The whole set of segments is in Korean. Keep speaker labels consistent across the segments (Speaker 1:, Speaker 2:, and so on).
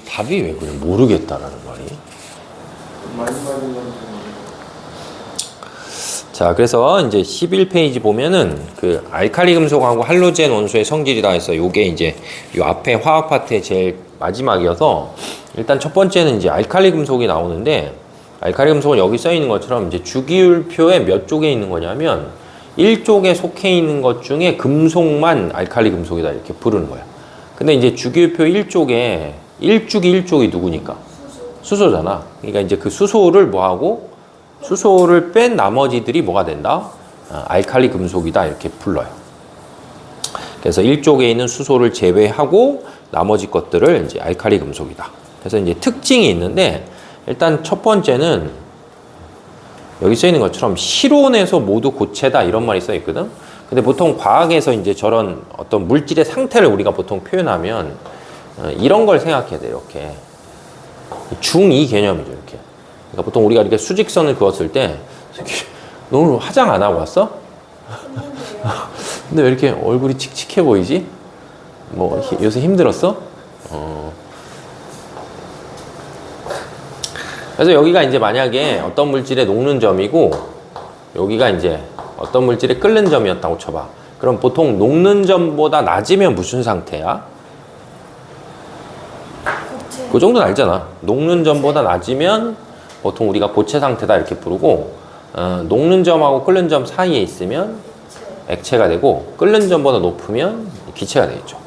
Speaker 1: 답이 왜 그래? 모르겠다라는 말이. 자, 그래서 이제 11페이지 보면은 그 알칼리 금속하고 할로젠 원소의 성질이다 해서 요게 이제 요 앞에 화학 파트의 제일 마지막이어서 일단 첫 번째는 이제 알칼리 금속이 나오는데 알칼리 금속은 여기 써 있는 것처럼 이제 주기율표에 몇 쪽에 있는 거냐면 1쪽에 속해 있는 것 중에 금속만 알칼리 금속이다 이렇게 부르는 거야. 근데 이제 주기율표 1쪽에 1쪽이 누구니까? 수소잖아. 그러니까 이제 그 수소를 뭐하고 수소를 뺀 나머지들이 뭐가 된다? 알칼리 금속이다 이렇게 불러요. 그래서 1쪽에 있는 수소를 제외하고 나머지 것들을 이제 알칼리 금속이다. 그래서 이제 특징이 있는데 일단 첫 번째는 여기 써 있는 것처럼 실온에서 모두 고체다 이런 말이 써 있거든. 근데 보통 과학에서 이제 저런 어떤 물질의 상태를 우리가 보통 표현하면 이런 걸 생각해야 돼. 이렇게 중2 개념이죠. 이렇게. 그러니까 보통 우리가 이렇게 수직선을 그었을 때 너 오늘 화장 안 하고 왔어? 근데 왜 이렇게 얼굴이 칙칙해 보이지? 뭐 요새 힘들었어? 그래서 여기가 이제 만약에 어떤 물질의 녹는 점이고 여기가 이제 어떤 물질의 끓는 점이었다고 쳐봐. 그럼 보통 녹는 점보다 낮으면 무슨 상태야?
Speaker 2: 고체.
Speaker 1: 그 정도는 알잖아. 녹는 점보다 낮으면 보통 우리가 고체 상태다 이렇게 부르고 녹는 점하고 끓는 점 사이에 있으면 액체가 되고 끓는 점보다 높으면 기체가 되겠죠.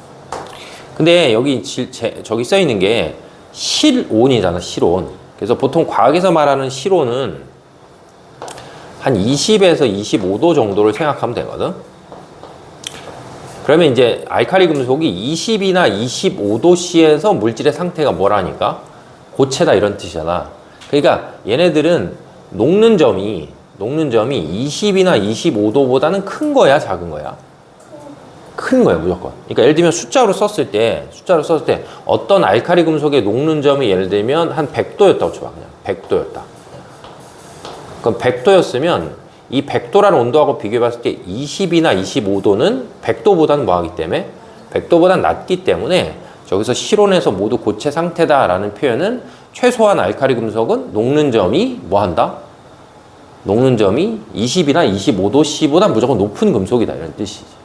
Speaker 1: 근데 여기 저기 써 있는 게 실온이잖아. 실온. 그래서 보통 과학에서 말하는 실온은 한 20에서 25도 정도를 생각하면 되거든. 그러면 이제 알칼리 금속이 20이나 25도씨에서 물질의 상태가 뭐라니까? 고체다 이런 뜻이잖아. 그러니까 얘네들은 녹는 점이 20이나 25도보다는 큰 거야, 작은 거야? 큰 거야, 무조건. 그러니까 예를 들면 숫자로 썼을 때 어떤 알칼리 금속의 녹는 점이 예를 들면 한 100도였다고 쳐봐. 그냥 100도였다. 그럼 100도였으면 이 100도라는 온도하고 비교해 봤을 때 20이나 25도는 100도보다는 뭐하기 때문에 100도보다는 낮기 때문에 저기서 실온에서 모두 고체 상태다라는 표현은 최소한 알칼리 금속은 녹는 점이 뭐한다? 녹는 점이 20이나 25도씨보다 무조건 높은 금속이다 이런 뜻이지.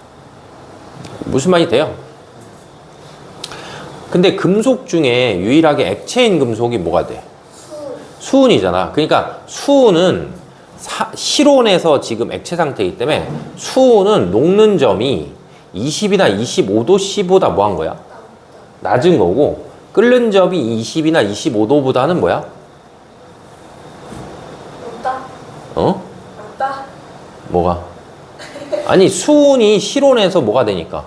Speaker 1: 무슨 말이 돼요? 근데 금속 중에 유일하게 액체인 금속이 뭐가 돼? 수은이잖아. 그러니까 수은은 실온에서 지금 액체 상태이기 때문에 수은은 녹는 점이 20이나 25도씨보다 뭐 한 거야? 낮은 거고 끓는 점이 20이나 25도보다는 뭐야?
Speaker 2: 높다.
Speaker 1: 어?
Speaker 2: 높다.
Speaker 1: 뭐가? 아니 수은이 실온에서 뭐가 되니까?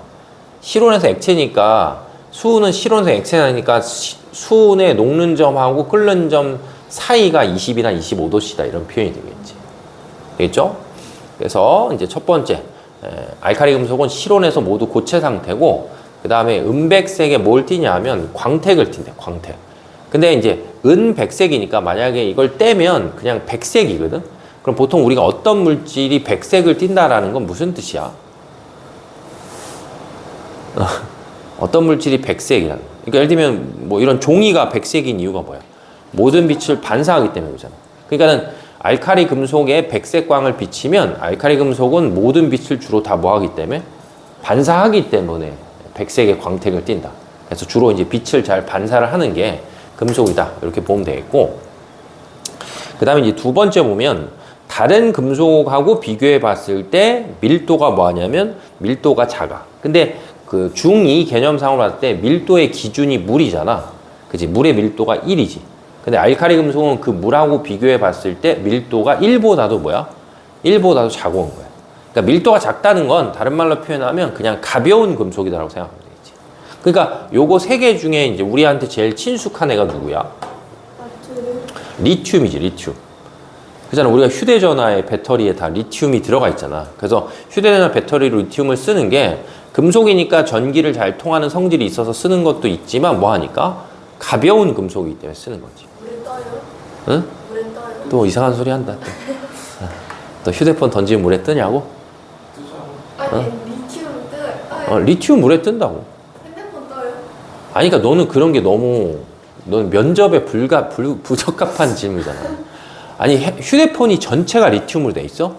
Speaker 1: 실온에서 액체니까 수은은 실온에서 액체니까 수은의 녹는 점하고 끓는 점 사이가 20이나 25도씨다 이런 표현이 되겠지. 되겠죠? 그래서 이제 첫 번째 알칼리 금속은 실온에서 모두 고체 상태고 그 다음에 은백색에 뭘 띠냐 하면 광택을 띈대. 광택. 근데 이제 은백색이니까 만약에 이걸 떼면 그냥 백색이거든. 그럼 보통 우리가 어떤 물질이 백색을 띈다라는 건 무슨 뜻이야? 어떤 물질이 백색이라는 거야. 그러니까 예를 들면 뭐 이런 종이가 백색인 이유가 뭐야? 모든 빛을 반사하기 때문에 그러잖아. 그러니까는 알칼리 금속에 백색광을 비치면 알칼리 금속은 모든 빛을 주로 다 뭐하기 때문에 반사하기 때문에 백색의 광택을 띈다. 그래서 주로 이제 빛을 잘 반사를 하는 게 금속이다. 이렇게 보면 되겠고. 그 다음에 이제 두 번째 보면 다른 금속하고 비교해 봤을 때 밀도가 뭐하냐면 밀도가 작아. 근데 그 중2 개념상으로 봤을 때 밀도의 기준이 물이잖아. 그치? 물의 밀도가 1이지. 근데 알칼리 금속은 그 물하고 비교해 봤을 때 밀도가 1보다도 뭐야? 1보다도 작은 거야. 그러니까 밀도가 작다는 건 다른 말로 표현하면 그냥 가벼운 금속이다라고 생각하면 되겠지. 그러니까 요거 세 개 중에 이제 우리한테 제일 친숙한 애가 누구야? 리튬이지, 리튬. 그잖아. 우리가 휴대전화의 배터리에 다 리튬이 들어가 있잖아. 그래서 휴대전화 배터리로 리튬을 쓰는 게 금속이니까 전기를 잘 통하는 성질이 있어서 쓰는 것도 있지만 뭐 하니까? 가벼운 금속이기 때문에 쓰는 거지.
Speaker 2: 물에 떠요?
Speaker 1: 응?
Speaker 2: 물에 떠요?
Speaker 1: 또 이상한 소리 한다. 또 휴대폰 던지면 물에 뜨냐고?
Speaker 2: 아니
Speaker 1: 어?
Speaker 2: 리튬 떠요.
Speaker 1: 리튬 물에 뜬다고.
Speaker 2: 핸드폰 떠요?
Speaker 1: 아니, 그러니까 너는 그런 게 너무, 너는 면접에 부적합한 질문이잖아. 아니, 휴대폰이 전체가 리튬으로 돼 있어?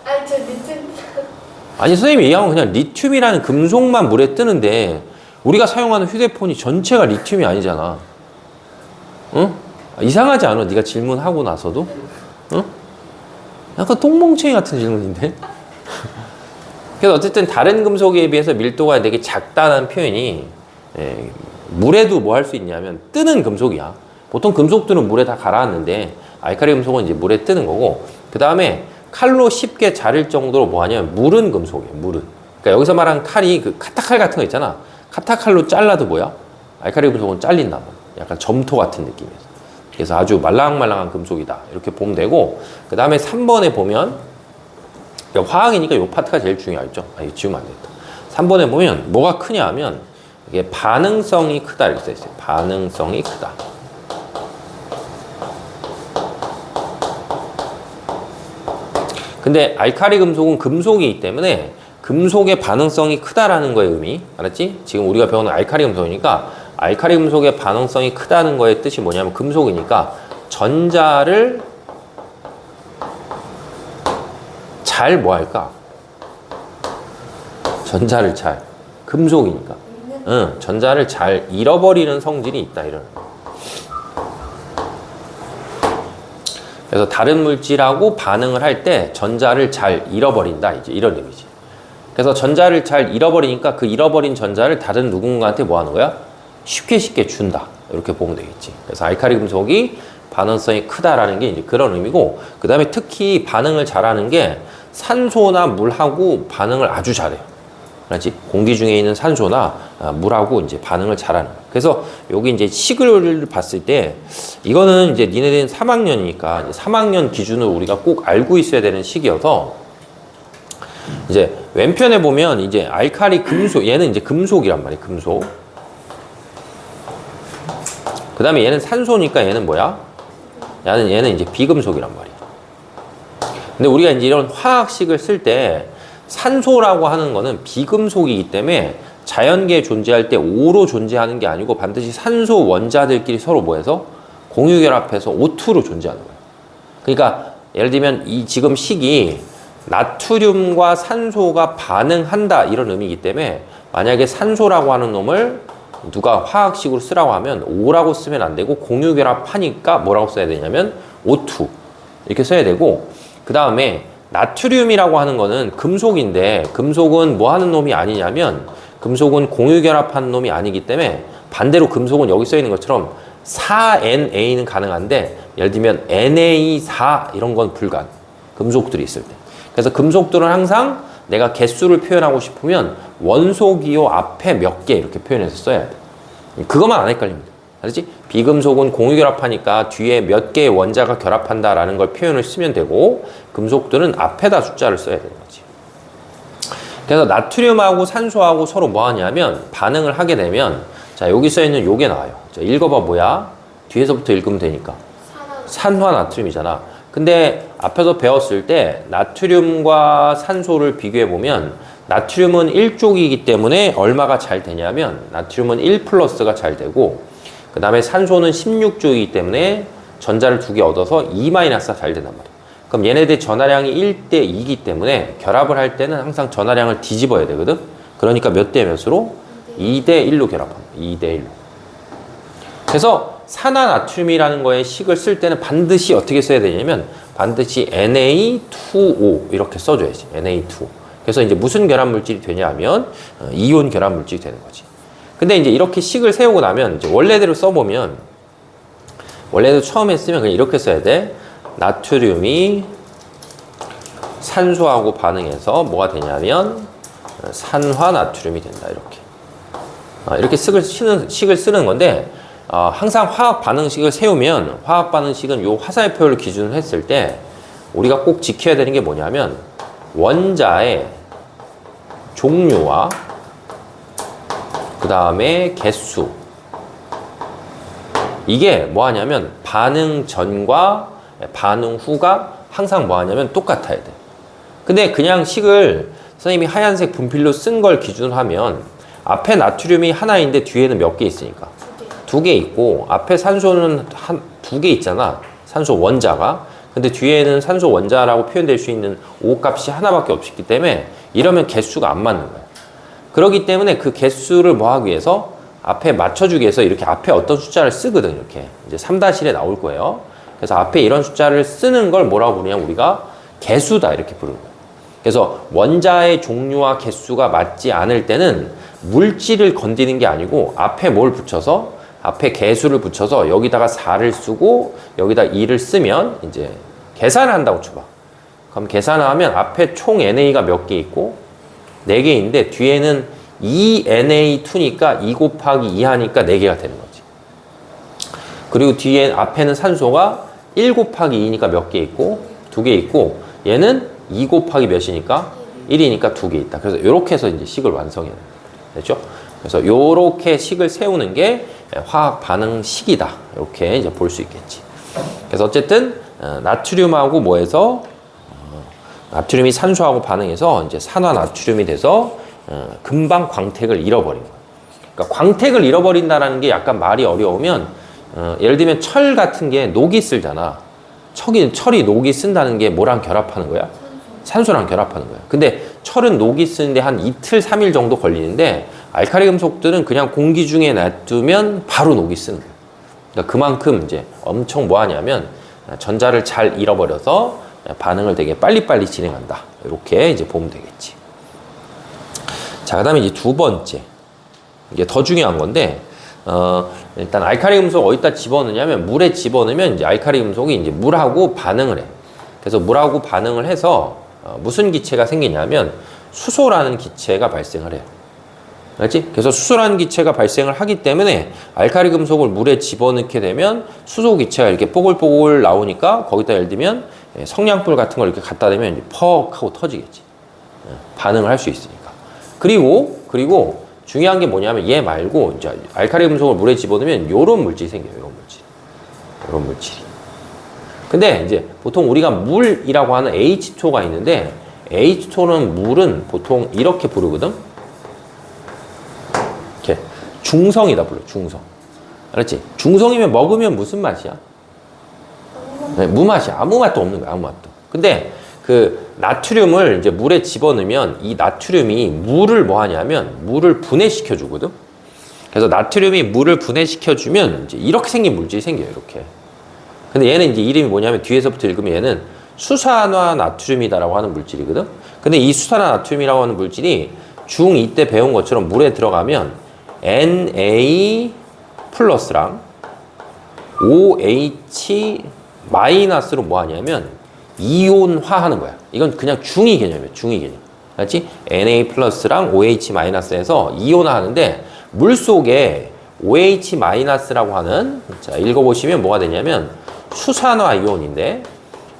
Speaker 2: 아니 저 리튬
Speaker 1: 아니, 선생님이 얘기한 건 그냥 리튬이라는 금속만 물에 뜨는데, 우리가 사용하는 휴대폰이 전체가 리튬이 아니잖아. 응? 이상하지 않아? 네가 질문하고 나서도? 응? 약간 똥멍청이 같은 질문인데? 그래서 어쨌든 다른 금속에 비해서 밀도가 되게 작다는 표현이, 물에도 뭐 할 수 있냐면 뜨는 금속이야. 보통 금속들은 물에 다 가라앉는데 알칼리 금속은 이제 물에 뜨는 거고, 그 다음에 칼로 쉽게 자를 정도로 뭐 하냐면 무른 금속이에요. 무른. 그러니까 여기서 말하는 칼이 그 카타칼 같은 거 있잖아. 카타칼로 잘라도 뭐야? 알칼리 금속은 잘린단 말이야. 약간 점토 같은 느낌이에요. 그래서 아주 말랑말랑한 금속이다. 이렇게 보면 되고, 그 다음에 3번에 보면, 화학이니까 이 파트가 제일 중요하죠. 이거 지우면 안 되겠다. 3번에 보면 뭐가 크냐 하면, 이게 반응성이 크다. 이렇게 써있어요. 반응성이 크다. 근데 알칼리 금속은 금속이기 때문에 금속의 반응성이 크다라는 거의 의미. 알았지? 지금 우리가 배우는 알칼리 금속이니까 알칼리 금속의 반응성이 크다는 거의 뜻이 뭐냐면 금속이니까 전자를 잘 뭐 할까? 전자를 잘. 금속이니까. 응, 전자를 잘 잃어버리는 성질이 있다. 이런. 그래서 다른 물질하고 반응을 할 때 전자를 잘 잃어버린다. 이제 이런 의미지. 그래서 전자를 잘 잃어버리니까 그 잃어버린 전자를 다른 누군가한테 뭐 하는 거야? 쉽게 준다. 이렇게 보면 되겠지. 그래서 알칼리 금속이 반응성이 크다라는 게 이제 그런 의미고, 그 다음에 특히 반응을 잘하는 게 산소나 물하고 반응을 아주 잘해요. 그렇지? 공기 중에 있는 산소나 물하고 이제 반응을 잘하는 거예요. 그래서 여기 이제 식을 봤을 때 이거는 이제 니네들은 3학년이니까 3학년 기준으로 우리가 꼭 알고 있어야 되는 식이어서, 이제 왼편에 보면 이제 알칼리 금속, 얘는 이제 금속이란 말이에요. 금속. 그 다음에 얘는 산소니까 얘는 뭐야? 얘는 이제 비금속이란 말이야. 근데 우리가 이제 이런 화학식을 쓸 때 산소라고 하는 거는 비금속이기 때문에 자연계에 존재할 때 O로 존재하는 게 아니고 반드시 산소 원자들끼리 서로 뭐해서 공유결합해서 O2로 존재하는 거예요. 그러니까 예를 들면 이 지금 식이 나트륨과 산소가 반응한다 이런 의미이기 때문에, 만약에 산소라고 하는 놈을 누가 화학식으로 쓰라고 하면 O라고 쓰면 안 되고 공유결합하니까 뭐라고 써야 되냐면 O2 이렇게 써야 되고, 그 다음에 나트륨이라고 하는 거는 금속인데 금속은 뭐 하는 놈이 아니냐면 금속은 공유결합하는 놈이 아니기 때문에 반대로 금속은 여기 써 있는 것처럼 4NA는 가능한데, 예를 들면 Na4 이런 건 불가능. 금속들이 있을 때. 그래서 금속들은 항상 내가 개수를 표현하고 싶으면 원소기호 앞에 몇 개 이렇게 표현해서 써야 돼. 그것만 안 헷갈립니다. 알지? 비금속은 공유결합하니까 뒤에 몇 개의 원자가 결합한다라는 걸 표현을 쓰면 되고, 금속들은 앞에다 숫자를 써야 되는 거지. 그래서 나트륨하고 산소하고 서로 뭐 하냐면 반응을 하게 되면, 자, 여기 써 있는 요게 나와요. 자, 읽어봐. 뭐야? 뒤에서부터 읽으면 되니까. 산화나트륨이잖아. 근데 앞에서 배웠을 때 나트륨과 산소를 비교해 보면 나트륨은 1쪽이기 때문에 얼마가 잘 되냐면 나트륨은 1 플러스가 잘 되고, 그 다음에 산소는 16쪽이기 때문에 전자를 2개 얻어서 2 마이너스가 잘 된단 말이에요. 그럼 얘네들 전하량이 1대 2이기 때문에 결합을 할 때는 항상 전하량을 뒤집어야 되거든. 그러니까 몇 대 몇으로? 2대 1로 결합합니다. 2대 1로. 그래서 산화나트륨이라는 거에 식을 쓸 때는 반드시 어떻게 써야 되냐면 반드시 Na2O 이렇게 써줘야지. Na2O. 그래서 이제 무슨 결합 물질이 되냐 하면 이온 결합 물질이 되는 거지. 근데 이제 이렇게 식을 세우고 나면 이제 원래대로 써보면, 원래도 처음에 쓰면 그냥 이렇게 써야 돼. 나트륨이 산소하고 반응해서 뭐가 되냐면 산화나트륨이 된다. 이렇게. 이렇게 식을 쓰는 건데, 항상 화학 반응식을 세우면 화학 반응식은 요 화살표를 기준으로 했을 때 우리가 꼭 지켜야 되는 게 뭐냐면 원자의 종류와 그 다음에 개수, 이게 뭐 하냐면 반응 전과 반응 후가 항상 뭐 하냐면 똑같아야 돼. 근데 그냥 식을 선생님이 하얀색 분필로 쓴 걸 기준으로 하면 앞에 나트륨이 하나인데 뒤에는 몇 개 있으니까? 두 개 있고 앞에 산소는 두 개 있잖아. 산소 원자가. 근데 뒤에는 산소 원자라고 표현될 수 있는 O 값이 하나밖에 없기 때문에 이러면 개수가 안 맞는 거야. 그렇기 때문에 그 개수를 뭐 하기 위해서 앞에 맞춰주기 위해서 이렇게 앞에 어떤 숫자를 쓰거든. 이렇게 이제 3-1에 나올 거예요. 그래서 앞에 이런 숫자를 쓰는 걸 뭐라고 부르냐, 우리가 개수다 이렇게 부르는 거예요. 그래서 원자의 종류와 개수가 맞지 않을 때는 물질을 건드리는 게 아니고 앞에 뭘 붙여서, 앞에 개수를 붙여서 여기다가 4를 쓰고 여기다 2를 쓰면 이제 계산을 한다고 쳐봐. 그럼 계산을 하면 앞에 총 NA가 몇 개 있고 4개인데 뒤에는 2NA2니까 2 곱하기 2 하니까 4개가 되는 거지. 그리고 뒤에 앞에는 산소가 1 곱하기 2니까 몇 개 있고 2개 있고 얘는 2 곱하기 몇이니까 1이니까 2개 있다. 그래서 이렇게 해서 이제 식을 완성해야 돼요. 됐죠? 그래서 이렇게 식을 세우는 게 화학 반응 식이다. 이렇게 이제 볼 수 있겠지. 그래서 어쨌든 나트륨하고 뭐해서 나트륨이 산소하고 반응해서 이제 산화나트륨이 돼서 금방 광택을 잃어버린 거예요. 그러니까 광택을 잃어버린다라는 게 약간 말이 어려우면 예를 들면 철 같은 게 녹이 쓸잖아. 철이 녹이 쓴다는 게 뭐랑 결합하는 거야? 산소랑 결합하는 거야. 근데 철은 녹이 쓰는데 한 이틀, 3일 정도 걸리는데 알칼리 금속들은 그냥 공기 중에 놔두면 바로 녹이 쓰는 거야. 그러니까 그만큼 이제 엄청 뭐 하냐면 전자를 잘 잃어버려서 반응을 되게 빨리빨리 진행한다. 이렇게 이제 보면 되겠지. 자, 그 다음에 이제 두 번째. 이게 더 중요한 건데, 일단 알칼리 금속 어디다 집어넣냐면 물에 집어넣으면 이제 알칼리 금속이 이제 물하고 반응을 해. 그래서 물하고 반응을 해서 무슨 기체가 생기냐면 수소라는 기체가 발생을 해요. 알지? 그래서 수소라는 기체가 발생을 하기 때문에 알칼리 금속을 물에 집어넣게 되면 수소 기체가 이렇게 뽀글뽀글 나오니까 거기다 예를 들면 성냥불 같은 걸 이렇게 갖다 대면 이제 퍽 하고 터지겠지. 반응을 할 수 있으니까. 그리고 중요한 게 뭐냐면 얘 말고 이제 알칼리 금속을 물에 집어넣으면 요런 물질이 생겨요. 요런 물질이. 근데 이제 보통 우리가 물이라고 하는 H2O가 있는데 H2O는 물은 보통 이렇게 부르거든. 이렇게 중성이다 불러. 중성. 알았지? 중성이면 먹으면 무슨 맛이야? 네, 무맛이야. 아무 맛도 없는 거야. 아무 맛도. 근데 그 나트륨을 이제 물에 집어넣으면 이 나트륨이 물을 뭐 하냐면 물을 분해시켜 주거든. 그래서 나트륨이 물을 분해시켜 주면 이제 이렇게 생긴 물질이 생겨요. 이렇게. 근데 얘는 이제 이름이 뭐냐면 뒤에서부터 읽으면 얘는 수산화 나트륨이다라고 하는 물질이거든. 근데 이 수산화 나트륨이라고 하는 물질이 중2 때 배운 것처럼 물에 들어가면 Na 플러스랑 OH 마이너스로 뭐 하냐면 이온화하는 거야. 이건 그냥 중의 개념이에요. 중의 개념. 알지? Na 플러스랑 OH 마이너스에서 이온화하는데 물 속에 OH 마이너스라고 하는, 자, 읽어보시면 뭐가 되냐면 수산화 이온인데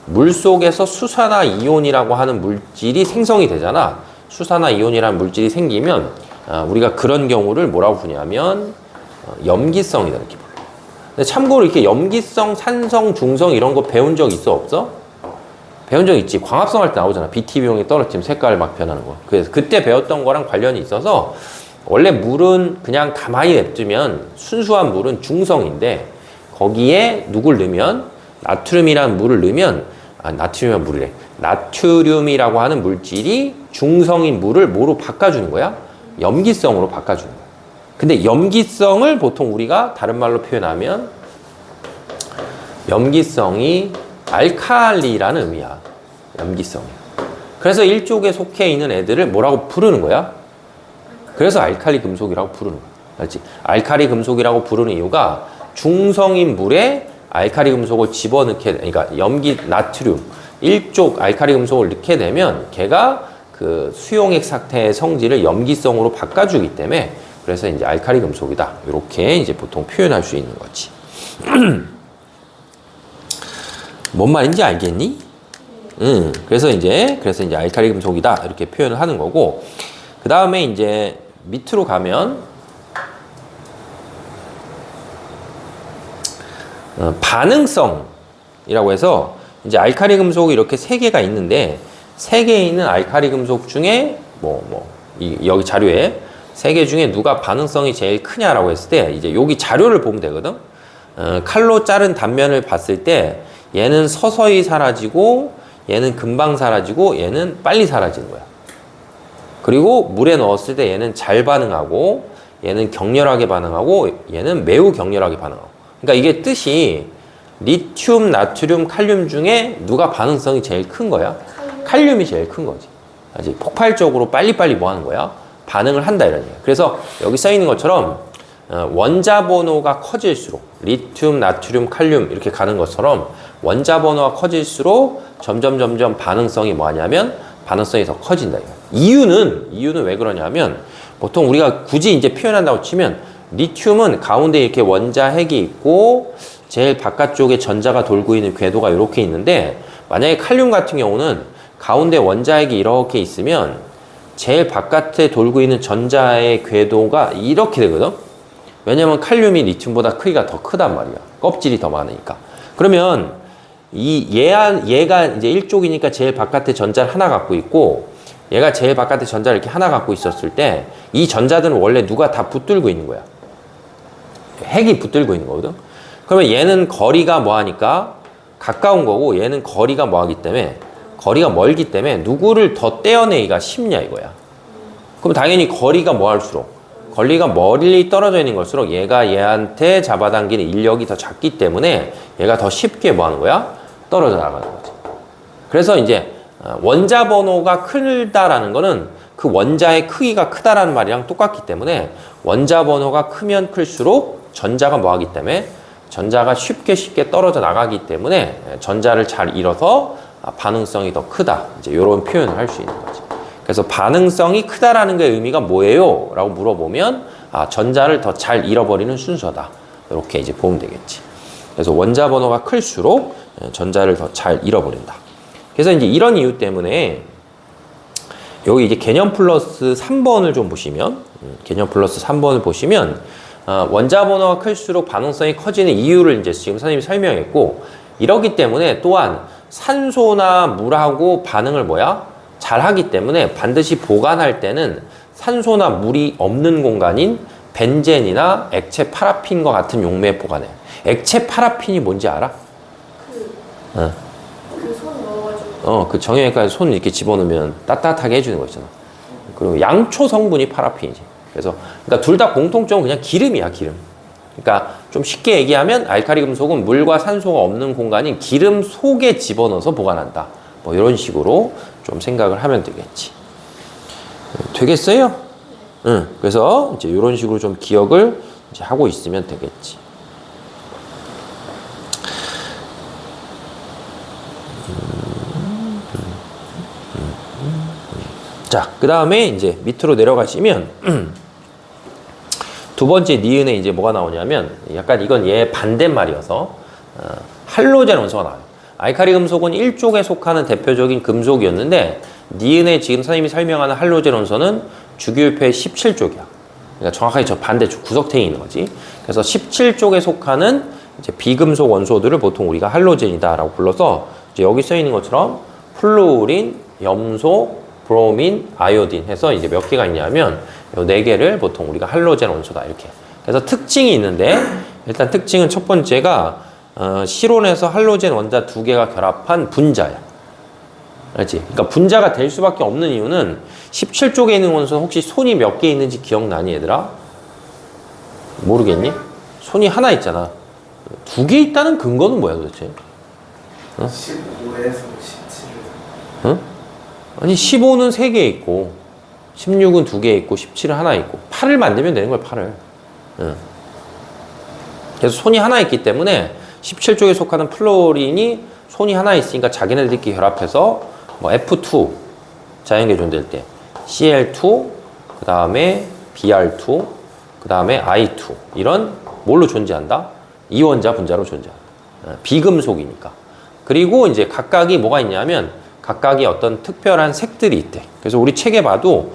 Speaker 1: 물 속에서 수산화 이온이라고 하는 물질이 생성이 되잖아. 수산화 이온이라는 물질이 생기면 우리가 그런 경우를 뭐라고 부르냐면 염기성이다 이렇게 불러. 근데 참고로 이렇게 염기성, 산성, 중성 이런 거 배운 적 있어 없어? 배운 적 있지. 광합성 할 때 나오잖아. BTB용이 떨어지면 색깔 막 변하는 거. 그래서 그때 배웠던 거랑 관련이 있어서 원래 물은 그냥 가만히 냅두면 순수한 물은 중성인데 거기에 누굴 넣으면 나트륨이라는 물을 넣으면 나트륨이란 물이래. 나트륨이라고 하는 물질이 중성인 물을 뭐로 바꿔주는 거야? 염기성으로 바꿔주는 거야. 근데 염기성을 보통 우리가 다른 말로 표현하면 염기성이 알칼리라는 의미야. 염기성이. 그래서 일족에 속해 있는 애들을 뭐라고 부르는 거야? 그래서 알칼리 금속이라고 부르는 거야. 알지? 알칼리 금속이라고 부르는 이유가 중성인 물에 알칼리 금속을 집어넣게, 그러니까 나트륨, 일족 알칼리 금속을 넣게 되면 걔가 그 수용액 상태의 성질을 염기성으로 바꿔주기 때문에 그래서 이제 알칼리 금속이다. 이렇게 이제 보통 표현할 수 있는 거지. 뭔 말인지 알겠니? 그래서 이제 알칼리 금속이다. 이렇게 표현을 하는 거고, 그 다음에 이제 밑으로 가면, 반응성이라고 해서 이제 알칼리 금속이 이렇게 3개가 있는데 3개 있는 알칼리 금속 중에 여기 자료에 세 개 중에 누가 반응성이 제일 크냐라고 했을 때 이제 여기 자료를 보면 되거든. 칼로 자른 단면을 봤을 때 얘는 서서히 사라지고 얘는 금방 사라지고 얘는 빨리 사라지는 거야. 그리고 물에 넣었을 때 얘는 잘 반응하고 얘는 격렬하게 반응하고 얘는 매우 격렬하게 반응하고. 그러니까 이게 뜻이 리튬, 나트륨, 칼륨 중에 누가 반응성이 제일 큰 거야? 칼륨이 제일 큰 거지. 아직 폭발적으로 빨리빨리 뭐 하는 거야? 반응을 한다 이런 얘기야. 그래서 여기 써 있는 것처럼 원자 번호가 커질수록 리튬, 나트륨, 칼륨 이렇게 가는 것처럼 원자 번호가 커질수록 점점 반응성이 뭐 하냐면 반응성이 더 커진다. 이유는 왜 그러냐면 보통 우리가 굳이 이제 표현한다고 치면 리튬은 가운데 이렇게 원자 핵이 있고 제일 바깥쪽에 전자가 돌고 있는 궤도가 이렇게 있는데 만약에 칼륨 같은 경우는 가운데 원자 핵이 이렇게 있으면 제일 바깥에 돌고 있는 전자의 궤도가 이렇게 되거든. 왜냐면 칼륨이 리튬보다 크기가 더 크단 말이야. 껍질이 더 많으니까. 그러면 얘가 이제 1쪽이니까 제일 바깥에 전자를 하나 갖고 있고 얘가 제일 바깥에 전자를 이렇게 하나 갖고 있었을 때 이 전자들은 원래 누가 다 붙들고 있는 거야. 핵이 붙들고 있는 거거든. 그러면 얘는 거리가 뭐 하니까 가까운 거고 얘는 거리가 뭐 하기 때문에 거리가 멀기 때문에 누구를 더 떼어내기가 쉽냐 이거야. 그럼 당연히 거리가 뭐 할수록 거리가 멀리 떨어져 있는 걸수록 얘가 얘한테 잡아당기는 인력이 더 작기 때문에 얘가 더 쉽게 뭐 하는 거야? 떨어져 나가는 거지. 그래서 이제 원자 번호가 크다라는 거는 그 원자의 크기가 크다라는 말이랑 똑같기 때문에 원자 번호가 크면 클수록 전자가 뭐 하기 때문에 전자가 쉽게 떨어져 나가기 때문에 전자를 잘 잃어서 반응성이 더 크다. 이제 이런 표현을 할 수 있는 거지. 그래서 반응성이 크다라는 게 의미가 뭐예요? 라고 물어보면 전자를 더 잘 잃어버리는 순서다. 이렇게 이제 보면 되겠지. 그래서 원자 번호가 클수록 전자를 더 잘 잃어버린다. 그래서 이제 이런 이유 때문에 여기 이제 개념 플러스 3번을 좀 보시면 개념 플러스 3번을 보시면 원자 번호가 클수록 반응성이 커지는 이유를 이제 지금 선생님이 설명했고 이러기 때문에 또한 산소나 물하고 반응을 뭐야? 잘 하기 때문에 반드시 보관할 때는 산소나 물이 없는 공간인 벤젠이나 액체 파라핀과 같은 용매에 보관해. 액체 파라핀이 뭔지 알아?
Speaker 2: 그 손 넣어가지고.
Speaker 1: 그 정형외과에 손 이렇게 집어넣으면 따뜻하게 해주는 거 있잖아. 그리고 양초 성분이 파라핀이지. 그러니까 둘 다 공통점은 그냥 기름이야, 기름. 그러니까 좀 쉽게 얘기하면 알칼리 금속은 물과 산소가 없는 공간인 기름 속에 집어넣어서 보관한다. 뭐 이런 식으로 좀 생각을 하면 되겠지. 되겠어요? 응. 그래서 이제 이런 식으로 좀 기억을 이제 하고 있으면 되겠지. 자, 그 다음에 이제 밑으로 내려가시면 두 번째 니은에 이제 뭐가 나오냐면 약간 이건 얘 반대말이어서 할로젠 원소가 나와요. 알칼리 금속은 1쪽에 속하는 대표적인 금속이었는데 니은에 지금 선생님이 설명하는 할로젠 원소는 주기율표의 17쪽이야. 그러니까 정확하게 저 반대쪽 구석탱이 있는 거지. 그래서 17쪽에 속하는 이제 비금속 원소들을 보통 우리가 할로젠이다라고 불러서 이제 여기 써 있는 것처럼 플루오린, 염소, 브로민, 아이오딘 해서 이제 몇 개가 있냐면 요 네 개를 보통 우리가 할로젠 원소다 이렇게. 그래서 특징이 있는데 일단 특징은 첫 번째가 실온에서 할로젠 원자 두 개가 결합한 분자야. 알지? 그러니까 분자가 될 수밖에 없는 이유는 17쪽에 있는 원소는 혹시 손이 몇 개 있는지 기억나니 얘들아? 모르겠니? 손이 하나 있잖아. 두 개 있다는 근거는 뭐야 도대체?
Speaker 3: 15에서 17.
Speaker 1: 응? 아니 15는 3개 있고 16은 2개 있고 17은 하나 있고 8을 만들면 되는 거야 8을. 응. 그래서 손이 하나 있기 때문에 17쪽에 속하는 플로린이 손이 하나 있으니까 자기네들끼리 결합해서 뭐 F2 자연계 존재일 때 Cl2 그 다음에 Br2 그 다음에 I2 이런 뭘로 존재한다? 이원자 분자로 존재한다. 비금속이니까. 그리고 이제 각각이 뭐가 있냐면 각각이 어떤 특별한 색들이 있대. 그래서 우리 책에 봐도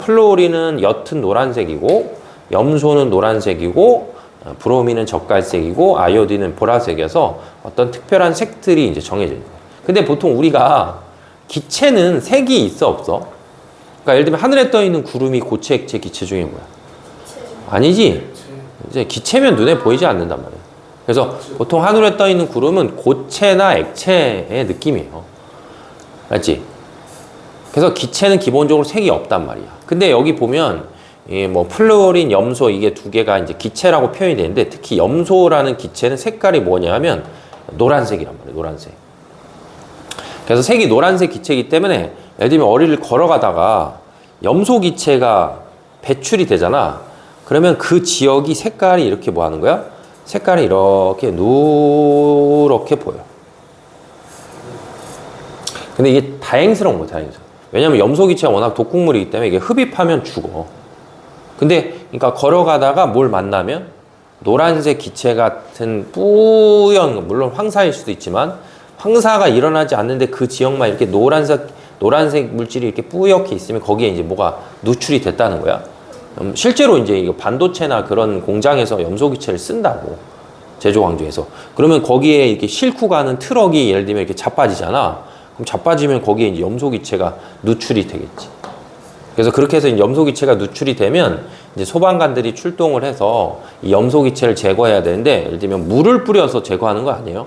Speaker 1: 플로린은 옅은 노란색이고 염소는 노란색이고 브로민은 젓갈색이고 아이오딘은 보라색이어서 어떤 특별한 색들이 이제 정해져 있는 거예요. 근데 보통 우리가 기체는 색이 있어 없어? 그러니까 그러니까 예를 들면 하늘에 떠 있는 구름이 고체, 액체, 기체 중에 뭐야? 아니지. 이제 기체면 눈에 보이지 않는단 말이야. 그래서 보통 하늘에 떠 있는 구름은 고체나 액체의 느낌이에요. 알지? 그래서 기체는 기본적으로 색이 없단 말이야. 근데 여기 보면 뭐 플루오린, 염소 이게 두 개가 이제 기체라고 표현이 되는데 특히 염소라는 기체는 색깔이 뭐냐면 노란색이란 말이에요. 노란색. 그래서 색이 노란색 기체이기 때문에 예를 들면 어리를 걸어가다가 염소 기체가 배출이 되잖아. 그러면 그 지역이 색깔이 이렇게 뭐 하는 거야? 색깔이 이렇게 누렇게 보여. 근데 이게 다행스러운 거야, 다행스러워. 왜냐면 염소 기체가 워낙 독극물이기 때문에 이게 흡입하면 죽어. 근데 그러니까 걸어가다가 뭘 만나면 노란색 기체 같은 뿌연, 물론 황사일 수도 있지만 황사가 일어나지 않는데 그 지역만 이렇게 노란색 물질이 이렇게 뿌옇게 있으면 거기에 이제 뭐가 누출이 됐다는 거야. 실제로 이제 이거 반도체나 그런 공장에서 염소 기체를 쓴다고, 제조 강조해서. 그러면 거기에 이렇게 싣고 가는 트럭이 예를 들면 이렇게 자빠지잖아. 그럼 자빠지면 거기에 이제 염소 기체가 누출이 되겠지. 그래서 그렇게 해서 염소 기체가 누출이 되면 이제 소방관들이 출동을 해서 이 염소 기체를 제거해야 되는데, 예를 들면 물을 뿌려서 제거하는 거 아니에요?